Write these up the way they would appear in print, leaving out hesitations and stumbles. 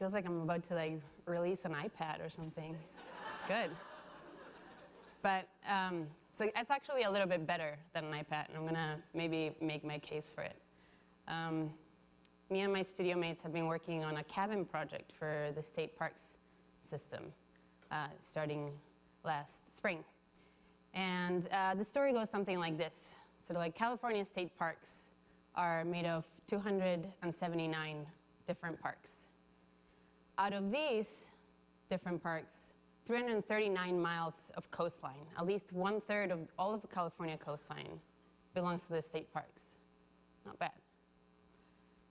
feels like I'm about to like release an iPad or something. It's good. But so it's actually a little bit better than an iPad, and I'm gonna maybe make my case for it. Me and my studio mates have been working on a cabin project for the state parks system starting last spring. And the story goes something like this. So like California state parks are made of 279 different parks. Out of these different parks, 339 miles of coastline, at least 1/3 of all of the California coastline, belongs to the state parks. Not bad.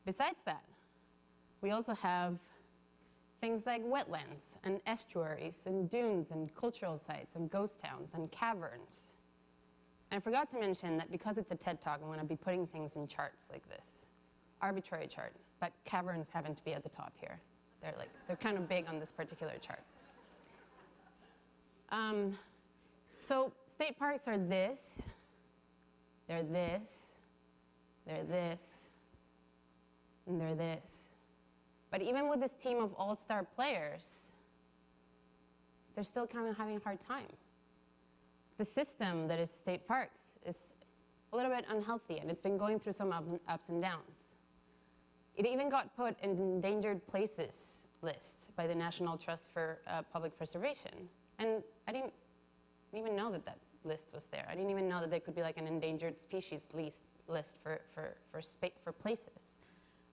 Besides that, we also have things like wetlands and estuaries and dunes and cultural sites and ghost towns and caverns. And I forgot to mention that because it's a TED Talk, I'm going to be putting things in charts like this. Arbitrary chart, but caverns happen to be at the top here. They're kind of big on this particular chart. So state parks are this, they're this, they're this, and they're this. But even with this team of all-star players, they're still kind of having a hard time. The system that is state parks is a little bit unhealthy, and it's been going through some ups and downs. It even got put in the endangered places list by the National Trust for Public Preservation. And I didn't even know that that list was there. I didn't even know that there could be like an endangered species list for places,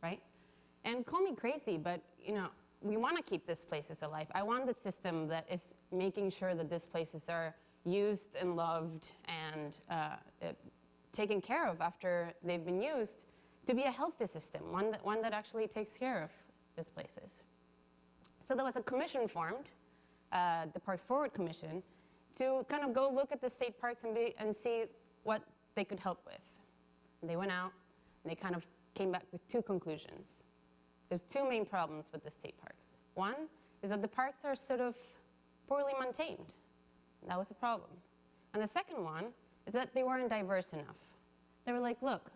right? And call me crazy, but you know, we want to keep these places alive. I want the system that is making sure that these places are used and loved and taken care of after they've been used to be a healthy system, one that actually takes care of these places. So there was a commission formed, the Parks Forward Commission, to kind of go look at the state parks and see what they could help with. And they went out and they kind of came back with two conclusions. There's two main problems with the state parks. One is that the parks are sort of poorly maintained. That was a problem. And the second one is that they weren't diverse enough. They were like, look,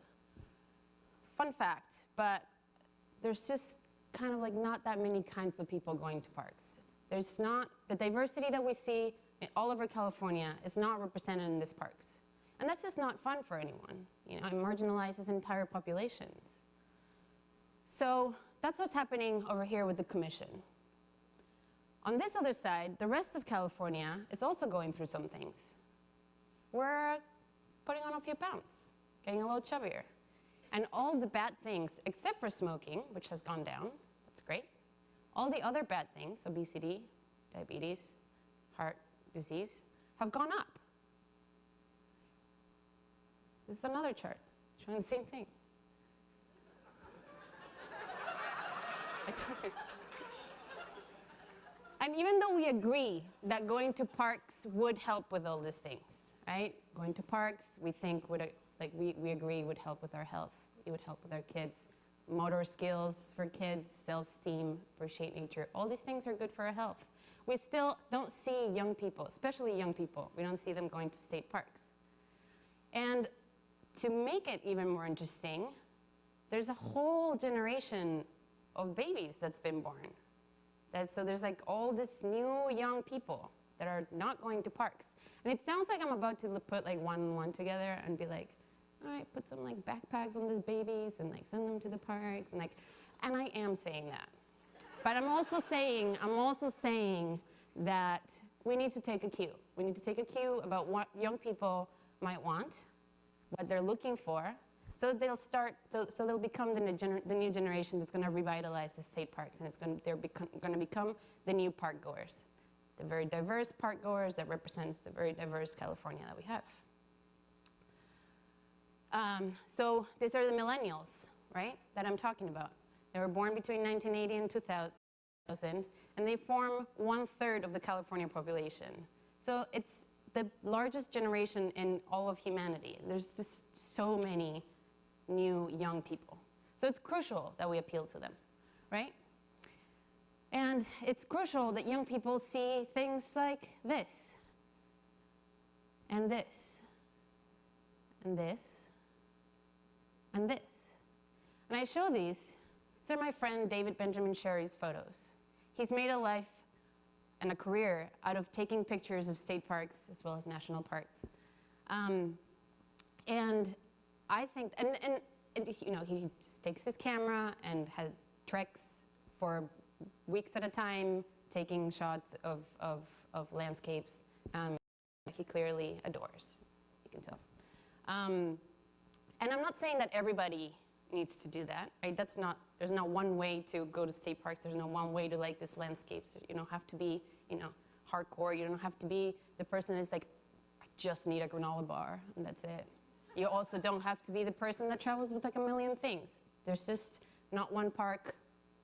fun fact, but there's just kind of like not that many kinds of people going to parks. There's not, the diversity that we see in all over California is not represented in these parks. And that's just not fun for anyone. You know, it marginalizes entire populations. So that's what's happening over here with the commission. On this other side, the rest of California is also going through some things. We're putting on a few pounds, getting a little chubbier. And all the bad things, except for smoking, which has gone down, that's great. All the other bad things, obesity, diabetes, heart disease, have gone up. This is another chart showing the same thing. I told you. And even though we agree that going to parks would help with all these things, right? Going to parks, we think would, like we agree would help with our health. It would help with our kids. Motor skills for kids, self-esteem, appreciate nature. All these things are good for our health. We still don't see young people, especially young people, we don't see them going to state parks. And to make it even more interesting, there's a whole generation of babies that's been born. So there's like all this new young people that are not going to parks. And it sounds like I'm about to put like one and one together and be like, all right, put some like backpacks on these babies and like send them to the parks and I am saying that. But I'm also saying that we need to take a cue. We need to take a cue about what young people might want, what they're looking for, so that they'll start, so they'll become the new generation that's going to revitalize the state parks, and they're going to become the new park goers, the very diverse park goers that represents the very diverse California that we have. So these are the millennials, right, that I'm talking about. They were born between 1980 and 2000, and they form 1/3 of the California population. So it's the largest generation in all of humanity. There's just so many new young people. So it's crucial that we appeal to them, right? And it's crucial that young people see things like this, and this, and this, and this. And I show these. These are my friend David Benjamin Sherry's photos. he's made a life and a career out of taking pictures of state parks as well as national parks. And I think, you know, he just takes his camera and treks for weeks at a time, taking shots of landscapes. He clearly adores, you can tell. And I'm not saying that everybody needs to do that, right? There's not one way to go to state parks. There's no one way to like this landscapes. You don't have to be, you know, hardcore. You don't have to be the person that's like, I just need a granola bar, and that's it. You also don't have to be the person that travels with like a million things. There's just not one park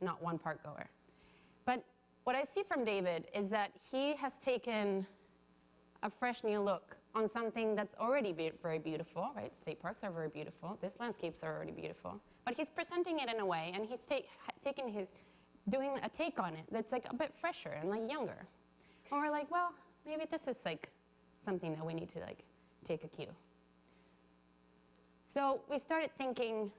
goer. But what I see from David is that he has taken a fresh new look on something that's already very beautiful, right? State parks are very beautiful. These landscapes are already beautiful. But he's presenting it in a way, and he's doing a take on it that's like a bit fresher and like younger. And we're like, well, maybe this is like something that we need to like take a cue. So we started thinking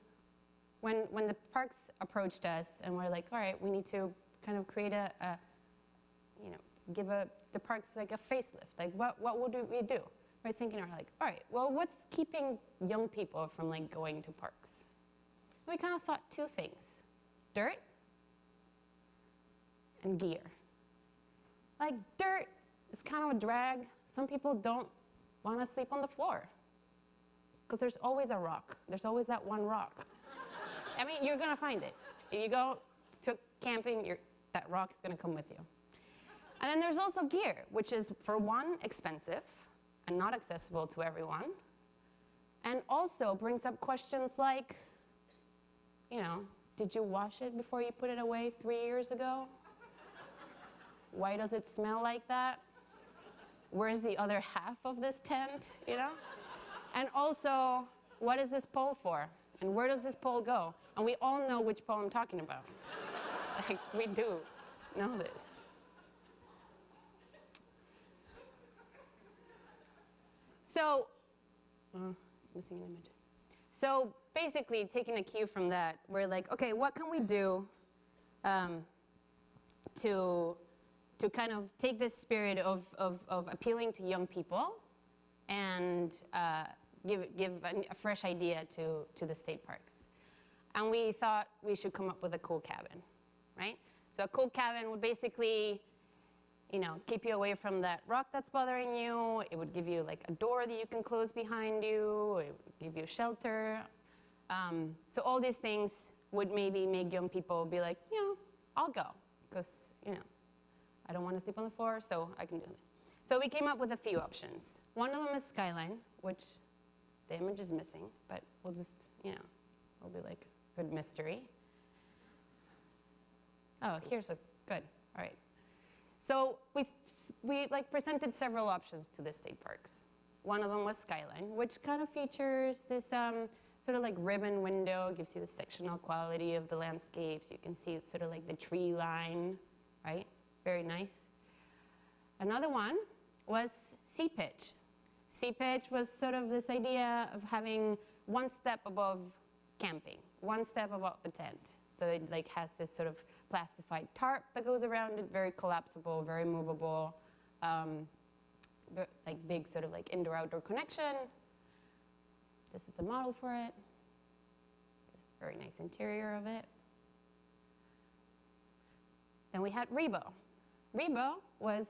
when the parks approached us and we're like, all right, we need to kind of create you know, give the parks like a facelift. Like what would we do? We're thinking, we're like, all right, well, what's keeping young people from like going to parks? And we kind of thought two things: dirt and gear. Like dirt is kind of a drag. Some people don't want to sleep on the floor because there's always a rock. There's always that one rock. I mean, you're gonna find it. If you go to camping, that rock is gonna come with you. And then there's also gear, which is, for one, expensive and not accessible to everyone, and also brings up questions like, you know, did you wash it before you put it away 3 years ago? Why does it smell like that? Where's the other half of this tent, you know? And also, what is this pole for? And where does this pole go? And we all know which pole I'm talking about. Like, we do know this. So, it's missing an image. So basically, taking a cue from that, we're like, okay, what can we do to kind of take this spirit of appealing to young people and give a fresh idea to the state parks? And we thought we should come up with a cool cabin, right? So a cool cabin would basically, you know, keep you away from that rock that's bothering you. It would give you like a door that you can close behind you. It would give you shelter. So all these things would maybe make young people be like, you know, I'll go, because, you know, I don't want to sleep on the floor, so I can do it. So we came up with a few options. One of them is Skyline, which the image is missing, but we'll just, you know, it'll be like good mystery. Oh, here's a good, all right. So we like presented several options to the state parks. One of them was Skyline, which kind of features this sort of like ribbon window, gives you the sectional quality of the landscapes. You can see it's sort of like the tree line, right? Very nice. Another one was C-pitch. C-pitch was sort of this idea of having one step above camping, one step above the tent. So it like has this sort of plastified tarp that goes around it, very collapsible, very movable, like big sort of like indoor-outdoor connection. This is the model for it. This very nice interior of it. Then we had Rebo. Rebo was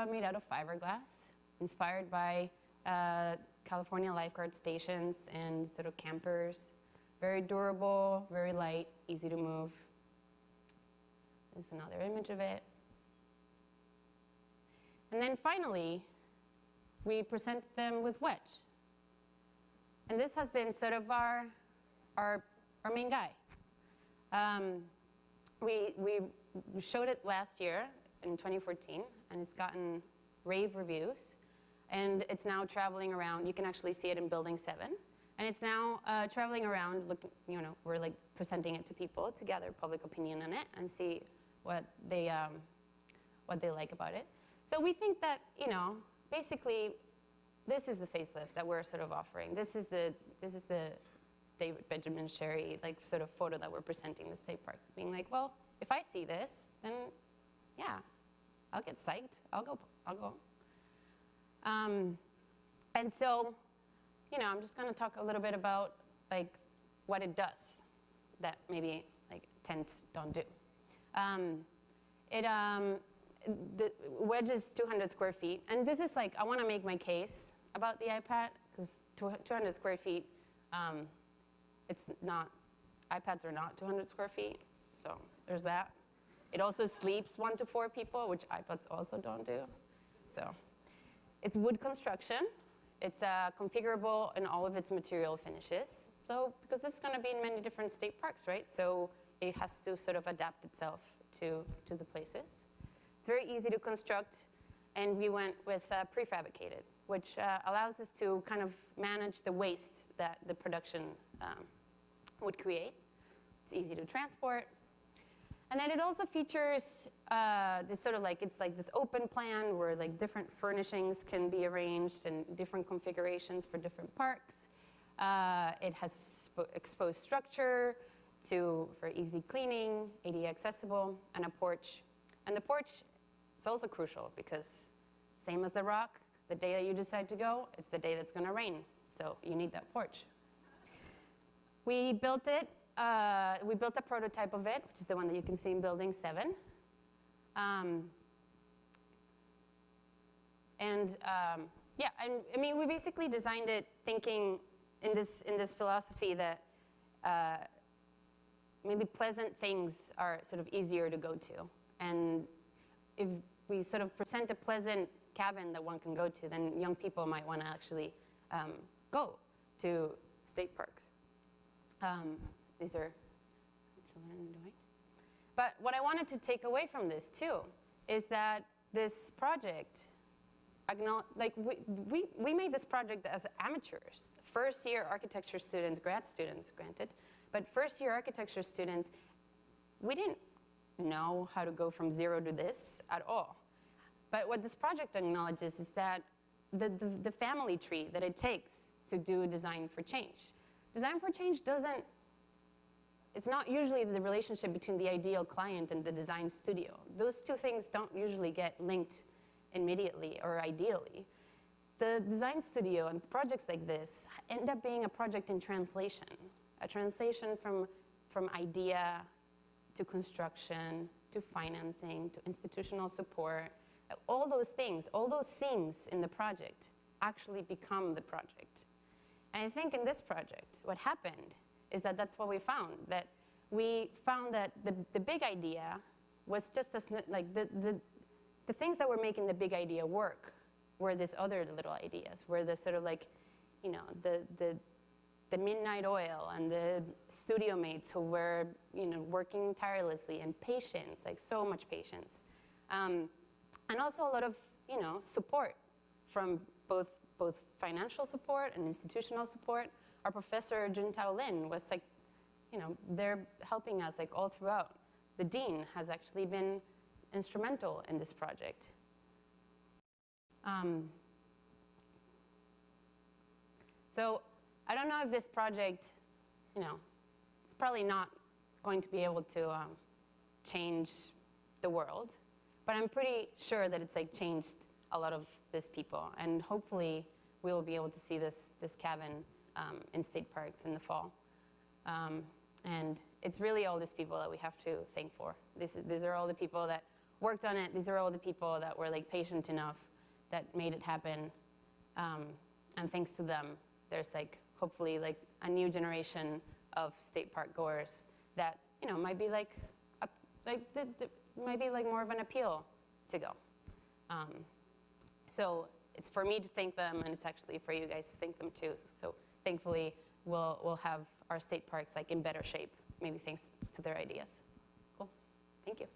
made out of fiberglass, inspired by California lifeguard stations and sort of campers. Very durable, very light, easy to move. There's another image of it. And then finally, we present them with Wedge. And this has been sort of our main guy. We showed it last year in 2014, and it's gotten rave reviews. And it's now traveling around. You can actually see it in Building 7. And it's now traveling around, looking, you know, we're like presenting it to people to gather public opinion on it and see what they like about it. So we think that, you know, basically, this is the facelift that we're sort of offering. This is the David Benjamin Sherry like sort of photo that we're presenting the state parks, being like, well, if I see this, then yeah, I'll get psyched. I'll go. And so, you know, I'm just going to talk a little bit about like what it does that maybe like tents don't do. The wedge is 200 square feet, and this is like, I want to make my case about the iPad, because 200 square feet, it's not, iPads are not 200 square feet, so there's that. It also sleeps 1 to 4 people, which iPads also don't do. So it's wood construction. It's configurable in all of its material finishes. So, because this is going to be in many different state parks, right? So it has to sort of adapt itself to the places. It's very easy to construct, and we went with prefabricated, which allows us to kind of manage the waste that the production would create. It's easy to transport. And then it also features this sort of like, it's like this open plan where like different furnishings can be arranged and different configurations for different parks. It has exposed structure for easy cleaning, ADA accessible, and a porch. And the porch is also crucial because same as the rock, the day that you decide to go, it's the day that's going to rain. So you need that porch. We built it. We built a prototype of it, which is the one that you can see in Building 7. Yeah, and I mean, we basically designed it thinking in this philosophy that maybe pleasant things are sort of easier to go to. And if we sort of present a pleasant cabin that one can go to, then young people might want to actually go to state parks. These are children doing. But what I wanted to take away from this, too, is that this project, like we made this project as amateurs. First-year architecture students, grad students, granted, but first-year architecture students, we didn't know how to go from 0 to this at all. But what this project acknowledges is that the family tree that it takes to do design for change. Design for change doesn't, it's not usually the relationship between the ideal client and the design studio. Those two things don't usually get linked immediately or ideally. The design studio and projects like this end up being a project in translation, a translation from idea to construction, to financing, to institutional support. All those things, all those seams in the project actually become the project. And I think in this project, what happened is that that's what we found, that we found that the big idea was just as, like the things that were making the big idea work were these other little ideas, were the sort of like, you know, the midnight oil and the studio mates who were, you know, working tirelessly, and patience, like so much patience. And also a lot of, you know, support from both financial support and institutional support. Our professor, Juntao Lin, was like, you know, they're helping us like all throughout. The dean has actually been instrumental in this project. So I don't know if this project, you know, it's probably not going to be able to change the world, but I'm pretty sure that it's like changed a lot of these people, and hopefully we will be able to see this cabin in state parks in the fall. And it's really all these people that we have to thank for. These are all the people that worked on it. These are all the people that were like patient enough that made it happen. And thanks to them, there's like hopefully like a new generation of state park goers that, you know, might be like might be like more of an appeal to go. So it's for me to thank them, and it's actually for you guys to thank them too. So thankfully, we'll have our state parks like in better shape, maybe thanks to their ideas. Cool. Thank you.